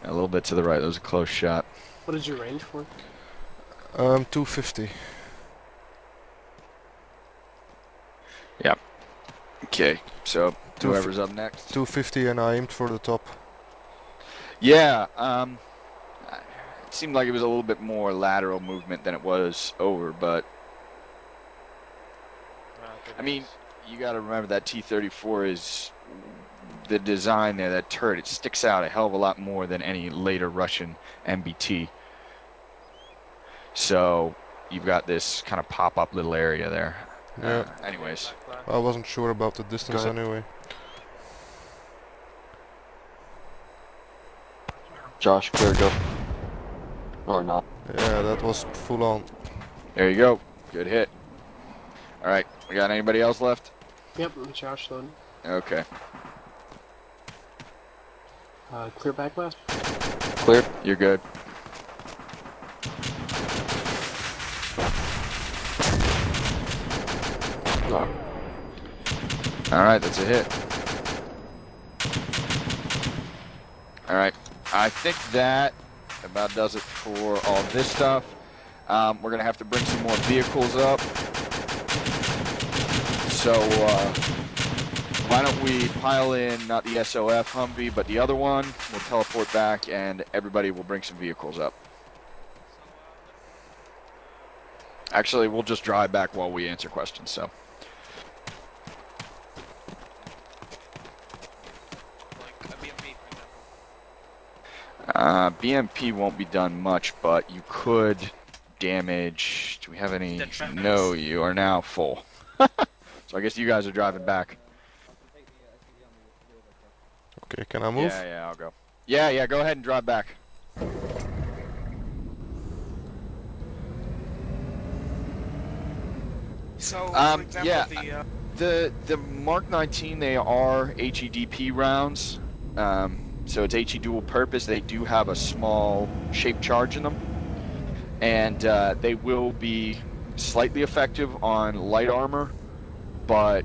A little bit to the right. That was a close shot. What is your range for? 250. Yep. Okay. So whoever's up next. 250, and I aimed for the top. Yeah. It seemed like it was a little bit more lateral movement than it was over, but I mean, you got to remember that T-34 is the design there. That turret, it sticks out a hell of a lot more than any later Russian MBT. So you've got this kind of pop-up little area there. Yeah. Anyways, I wasn't sure about the distance anyway. Josh, clear, go. Or not. Yeah, that was full on. there you go. Good hit. All right, we got anybody else left? Yep, Josh loading. Okay. Clear backblast. Clear. You're good. No. All right, that's a hit. All right, I think that about does it for all this stuff. We're gonna have to bring some more vehicles up. So why don't we pile in not the SOF Humvee, but the other one? We'll teleport back, and everybody will bring some vehicles up. Actually, we'll just drive back while we answer questions. So. BMP won't be done much, but you could damage. Do we have any? No, you are now full. So I guess you guys are driving back. Okay, can I move? Yeah, I'll go. Yeah, go ahead and drive back. So, for example, yeah, the Mark 19, they are HEDP rounds. So it's HE dual purpose. They do have a small shaped charge in them, and they will be slightly effective on light armor, but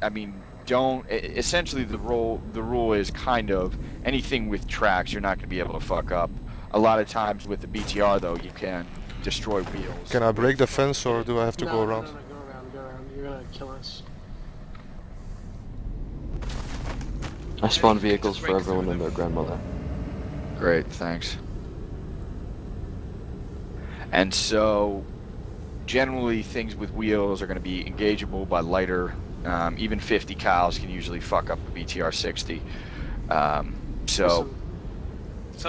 I mean, essentially the rule is kind of anything with tracks you're not going to be able to fuck up. A lot of times with the BTR though, you can destroy wheels. Can I break the fence, or do I have to go around? No, go around. You're gonna kill us. I spawn vehicles for everyone and their grandmother. Great, thanks. And so, generally things with wheels are going to be engageable by lighter. Even 50 cals can usually fuck up the BTR 60. So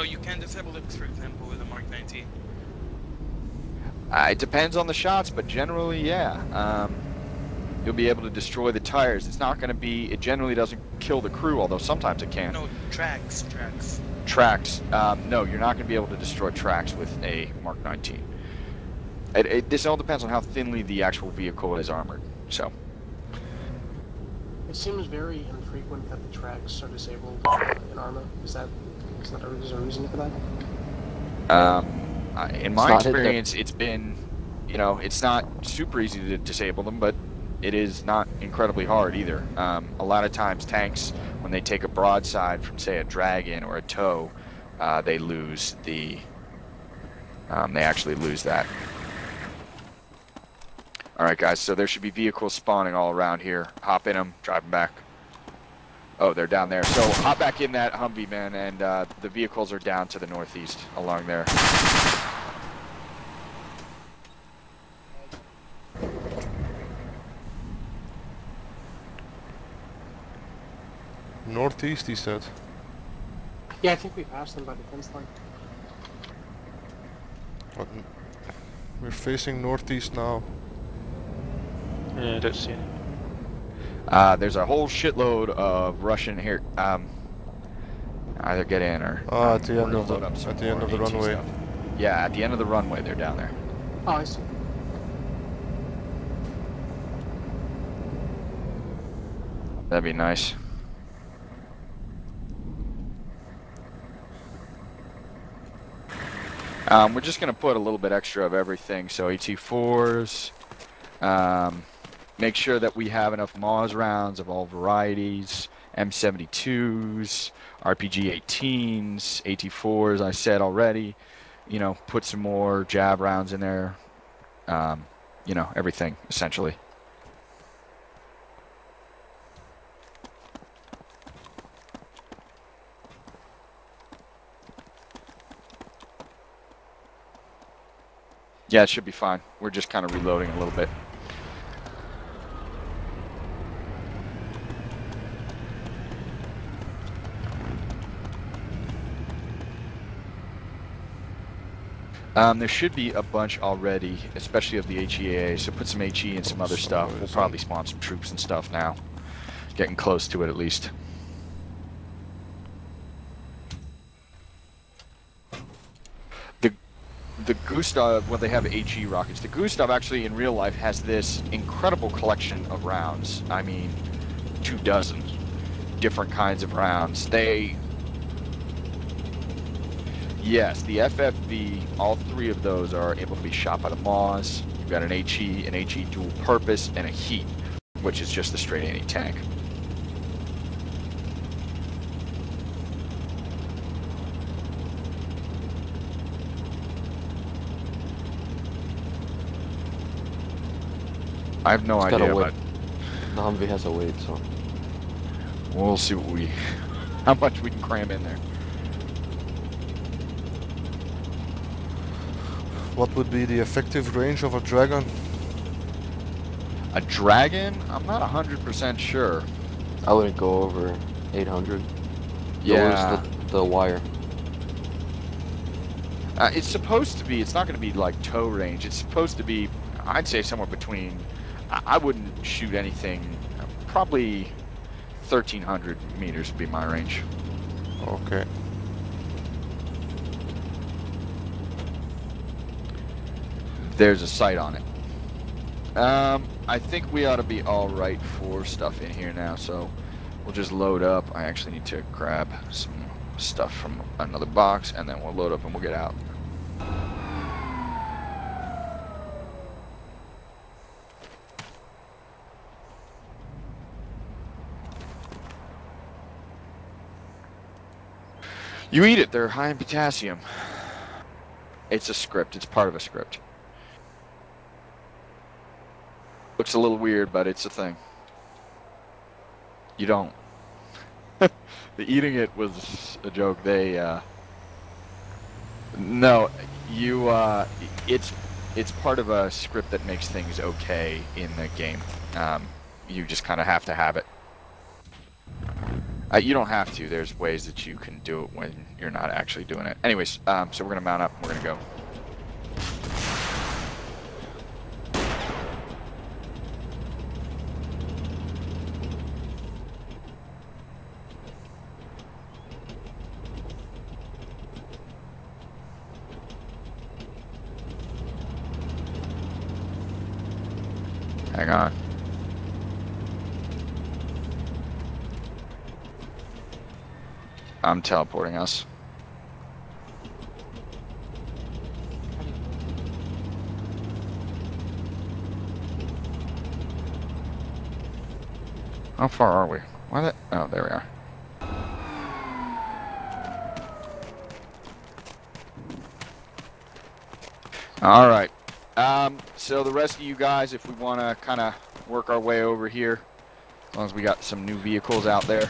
you can disable it, for example, with a Mark 19. It depends on the shots, but generally, yeah. You'll be able to destroy the tires. It's not going to be. It generally doesn't kill the crew, although sometimes it can. No, tracks. Tracks. No, you're not going to be able to destroy tracks with a Mark 19. This all depends on how thinly the actual vehicle is armored. So. It seems very infrequent that the tracks are disabled in armor. Is there a reason for that? In my experience, it's been, it's not super easy to disable them, but it is not incredibly hard either. A lot of times tanks, when they take a broadside from, say, a Dragon or a tow, they lose the, they actually lose that. Alright guys, so there should be vehicles spawning all around here. Hop in them, drive them back. Oh, they're down there. So hop back in that Humvee, man, and the vehicles are down to the northeast along there. Northeast, he said. Yeah, I think we passed them by the fence line. But we're facing northeast now. Yeah, I don't see any. There's a whole shitload of Russian here. Either get in or At the we're end gonna of the load up some at the end more of the AT runway. stuff. Yeah, at the end of the runway, they're down there. Oh, I see. That'd be nice. We're just gonna put a little bit extra of everything. So AT4s. Make sure that we have enough MAAWS rounds of all varieties. M72s, RPG-18s, AT4s. I said already. You know, put some more Jav rounds in there. You know, everything essentially. Yeah, it should be fine. We're just kind of reloading a little bit. There should be a bunch already, especially of the HEAA, so put some HE and some other stuff. We'll probably spawn some troops and stuff now. Getting close to it at least. The Gustav, well, they have HE rockets. The Gustav actually in real life has this incredible collection of rounds. I mean, 24 different kinds of rounds. Yes, the FFV, all three of those are able to be shot by the MAAWS. You've got an HE dual purpose, and a heat, which is just the straight anti-tank. I have no idea, but the Humvee has a weight, so we'll see how much we can cram in there. What would be the effective range of a Dragon? A Dragon? I'm not 100% sure. I wouldn't go over 800. Yeah. Where's the wire? It's supposed to be, it's not going to be like tow range. It's supposed to be, I'd say somewhere between, I wouldn't shoot anything, probably 1,300 meters would be my range. Okay. There's a sight on it. I think we ought to be alright for stuff in here now, so we'll just load up. I actually need to grab some stuff from another box, and then we'll load up and we'll get out. You eat it, they're high in potassium. It's a script, it's part of a script. Looks a little weird, but it's a thing. You don't. The eating it was a joke. No, it's part of a script that makes things okay in the game. You just kind of have to have it. You don't have to. There's ways that you can do it when you're not actually doing it. Anyways, so we're gonna mount up. We're gonna go. Hang on. I'm teleporting us. How far are we? What? Oh, there we are. All right. So the rest of you guys, if we want to kind of work our way over here, as long as we got some new vehicles out there.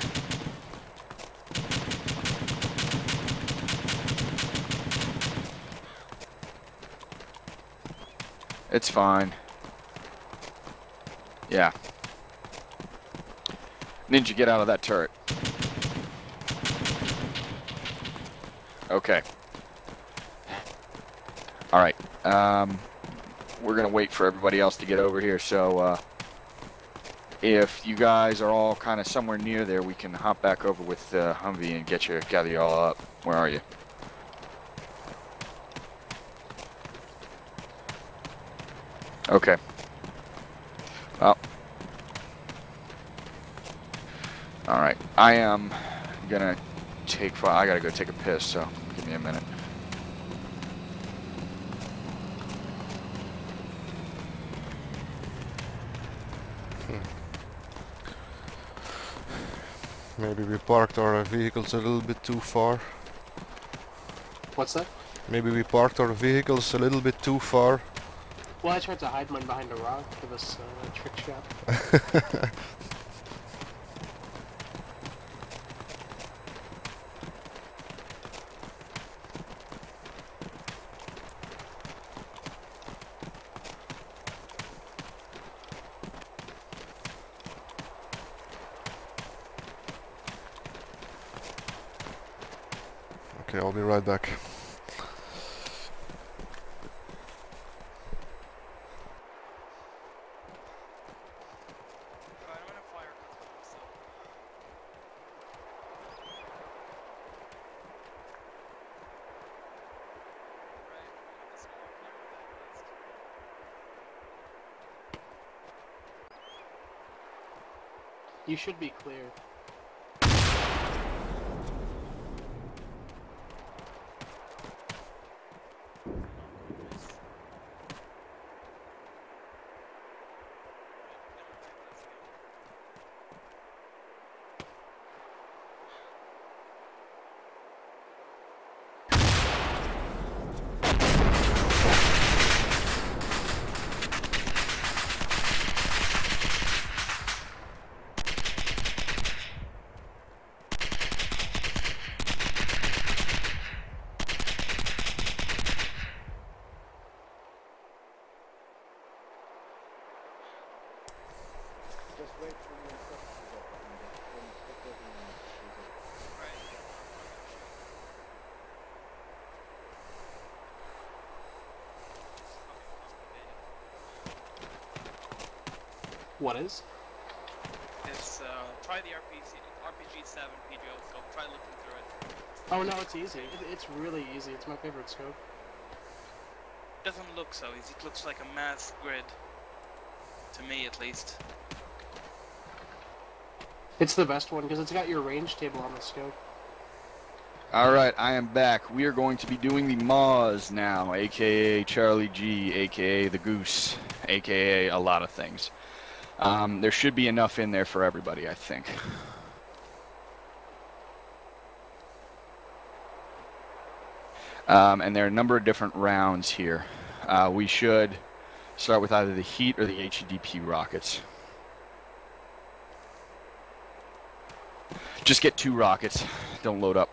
It's fine. Yeah. Ninja, get out of that turret. Okay. Alright. We're going to wait for everybody else to get over here, so if you guys are all kind of somewhere near there, we can hop back over with Humvee and gather you all up. Where are you? Okay. Well. Alright. I am gonna I gotta go take a piss, so give me a minute. Maybe we parked our vehicles a little bit too far. What's that? Maybe we parked our vehicles a little bit too far. Well, I tried to hide mine behind a rock for this trick shot. Okay, I'll be right back. You should be clear. What is? It's try the RPG 7 PGO scope. Try looking through it. Oh no, it's easy. It's really easy. It's my favorite scope. Doesn't look so easy. It looks like a mass grid. To me, at least. It's the best one because it's got your range table on the scope. Alright, I am back. We are going to be doing the SMAAWs now, aka Charlie G, aka the Goose, aka a lot of things. There should be enough in there for everybody, I think. And there are a number of different rounds here. We should start with either the heat or the HEDP rockets. Just get 2 rockets. Don't load up.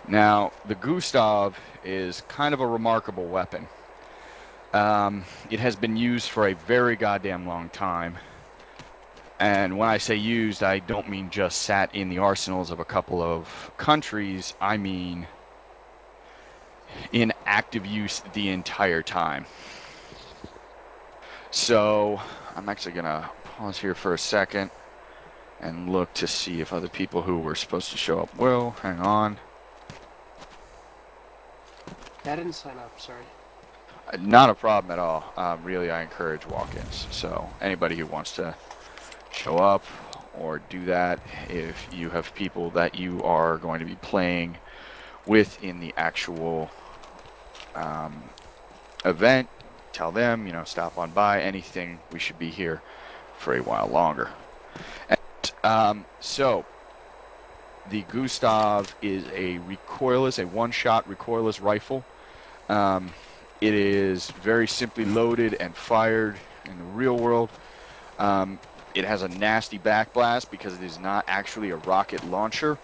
Now, the Gustav is kind of a remarkable weapon. It has been used for a very goddamn long time. And when I say used, I don't mean just sat in the arsenals of a couple of countries. I mean in active use the entire time. So, I'm actually going to pause here for a second and look to see if other people who were supposed to show up will. Hang on. I didn't sign up, sorry. Not a problem at all. Really, I encourage walk-ins. So anybody who wants to show up or do that, if you have people that you are going to be playing with in the actual event, tell them, you know, stop on by, anything. We should be here for a while longer. And, so the Gustav is a recoilless, a one-shot recoilless rifle. It is very simply loaded and fired in the real world. It has a nasty backblast because it is not actually a rocket launcher.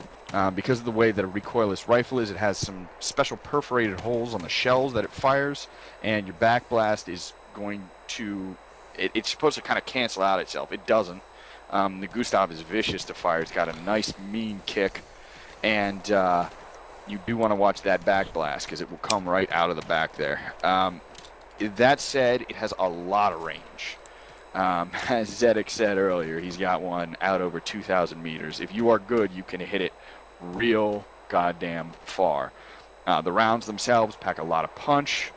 Because of the way that a recoilless rifle is, it has some special perforated holes on the shells that it fires, and your backblast is going to... It's supposed to kind of cancel out itself. It doesn't. The Gustav is vicious to fire. It's got a nice mean kick, and you do want to watch that back blast because it will come right out of the back there. That said, it has a lot of range. As Zedek said earlier, he's got one out over 2,000 meters. If you are good, you can hit it real goddamn far. The rounds themselves pack a lot of punch,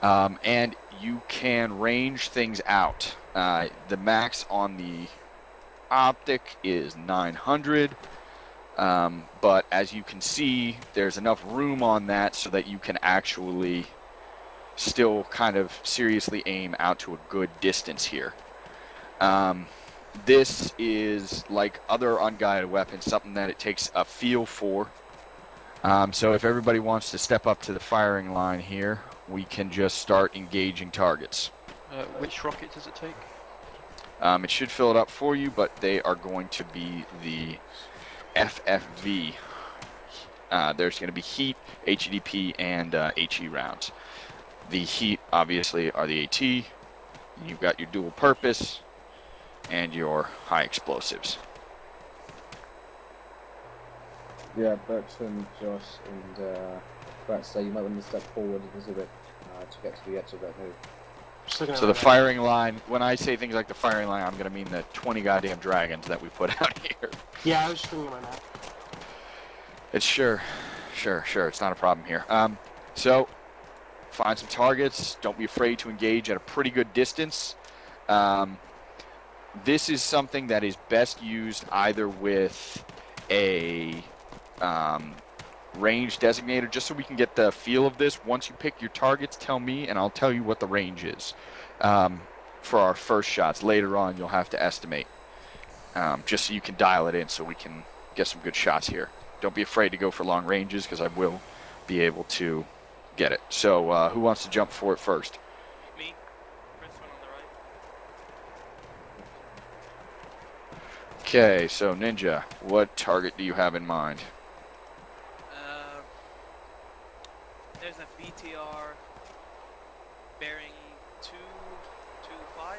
and you can range things out. The max on the optic is 900, but as you can see, there's enough room on that so that you can actually still kind of seriously aim out to a good distance here. This is, like other unguided weapons, something that it takes a feel for. So if everybody wants to step up to the firing line here, we can just start engaging targets. Which rocket does it take? It should fill it up for you, but they are going to be the FFV. There's going to be heat, HEDP, and HE rounds. The heat, obviously, are the AT. You've got your dual purpose and your high explosives. Yeah, Bertrand, Josh, and Brett say you might want to step forward a little bit to get to the edge of that move. So the firing line, when I say things like the firing line, I'm going to mean the 20 goddamn dragons that we put out here. Yeah, I was just thinking about that. It's sure. It's not a problem here. So, find some targets. Don't be afraid to engage at a pretty good distance. This is something that is best used either with a range designator, just so we can get the feel of this. Once you pick your targets, tell me, and I'll tell you what the range is. For our first shots, later on, you'll have to estimate, just so you can dial it in so we can get some good shots here. Don't be afraid to go for long ranges, because I will be able to get it. So, who wants to jump for it first? Me. First one on the right. Okay, so Ninja, what target do you have in mind? There's a BTR bearing 225.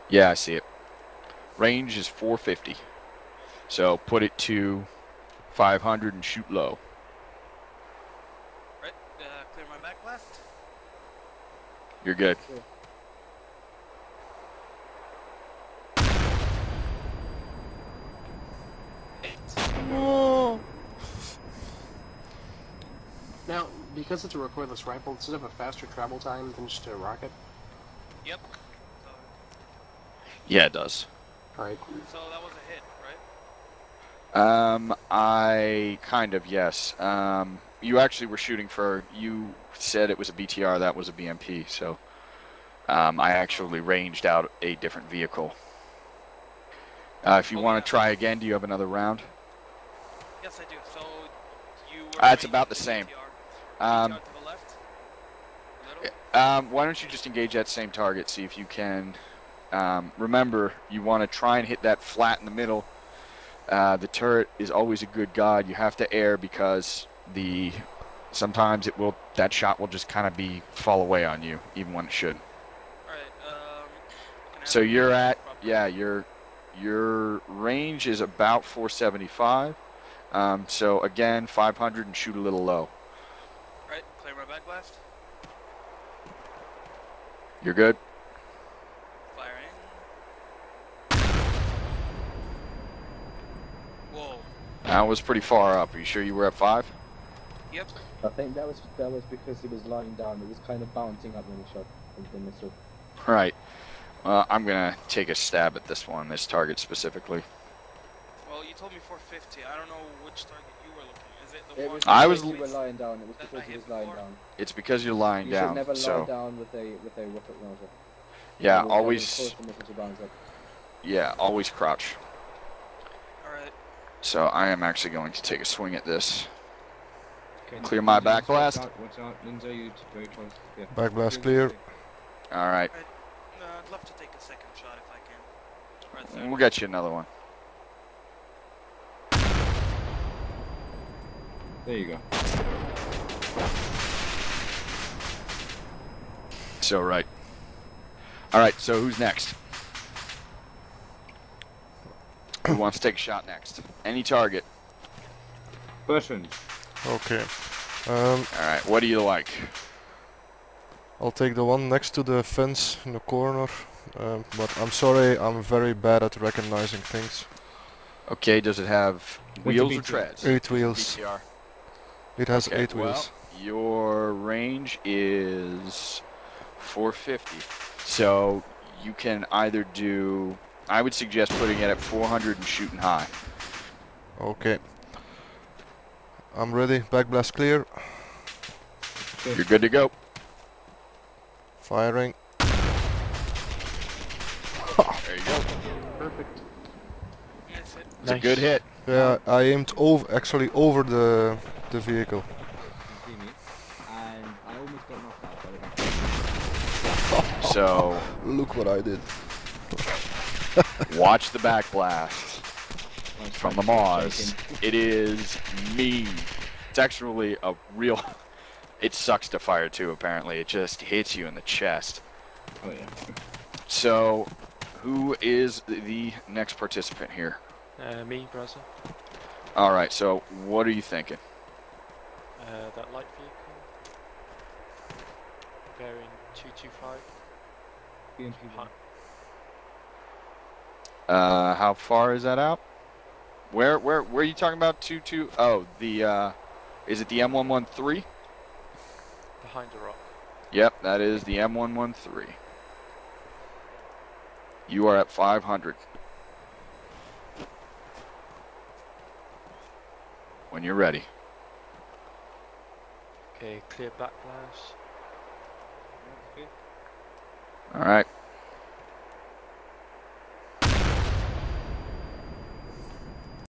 Yeah, I see it. Range is 450. So put it to 500 and shoot low. Right, clear my back left. You're good. Now, because it's a recoilless rifle, does it have a faster travel time than just a rocket? Yep. Yeah, it does. Alright. So that was a hit, right? I kind of, yes. You actually were shooting for, you said it was a BTR, that was a BMP, so I actually ranged out a different vehicle. If you want to try again, do you have another round? Yes, I do. So you were It's about the same. BTR to the left? A little? Why don't you just engage that same target, see if you can. Remember, you want to try and hit that flat in the middle. The turret is always a good guide. You have to air because sometimes that shot will just kind of fall away on you, even when it should. Alright, so you're at, yeah, your range is about 475. So again, 500 and shoot a little low. Right, clear my back blast. You're good? Firing. Whoa. That was pretty far up. Are you sure you were at 5? Yep. I think that was because he was lying down. It was kind of bouncing up when he shot the missile. Right. I'm going to take a stab at this one, this target specifically. Well, you told me 450. I don't know which target you were looking at. Is it the It one? was I was. because you were lying down. It was because he was lying down. It's because you're lying You down. should never so lie down with a rocket launcher. yeah, It will always. cause the missile to bounce up. Yeah, always crouch. Alright. So I am actually going to take a swing at this. Okay, Clear my Ninja, back blast. Watch out, Ninja, you're very close. Yeah. Back blast clear. All right, I'd love to take a second shot if I can. Or a third. we'll get you another one. There you go. So right. All right, so who's next? Who wants to take a shot next? Any target. Bertrand. Okay. All right, what do you like? I'll take the one next to the fence in the corner. But I'm sorry, I'm very bad at recognizing things. Okay, does it have wheels or treads? 8 wheels. PTR. It has Okay, 8 wheels. Well, your range is 450. So you can either do, I would suggest putting it at 400 and shooting high. Okay. I'm ready. Backblast clear. You're good to go. Firing. There you go. Perfect. That's it. It's a good hit. Yeah, I aimed actually over the vehicle. You see me? And I almost got knocked out by the back. So Look what I did. watch the backblast from the Maws. Shaking. It is mean. It's actually a real. It sucks to fire too. Apparently, it just hits you in the chest. Oh yeah. So, who is the next participant here? Me, brother. All right. So, what are you thinking? That light vehicle. Bearing 225. How far is that out? Where are you talking about? Oh, the is it the M113? Behind a rock. Yep, that is the M113. You are at 500. When you're ready. Okay, clear backblast. All right.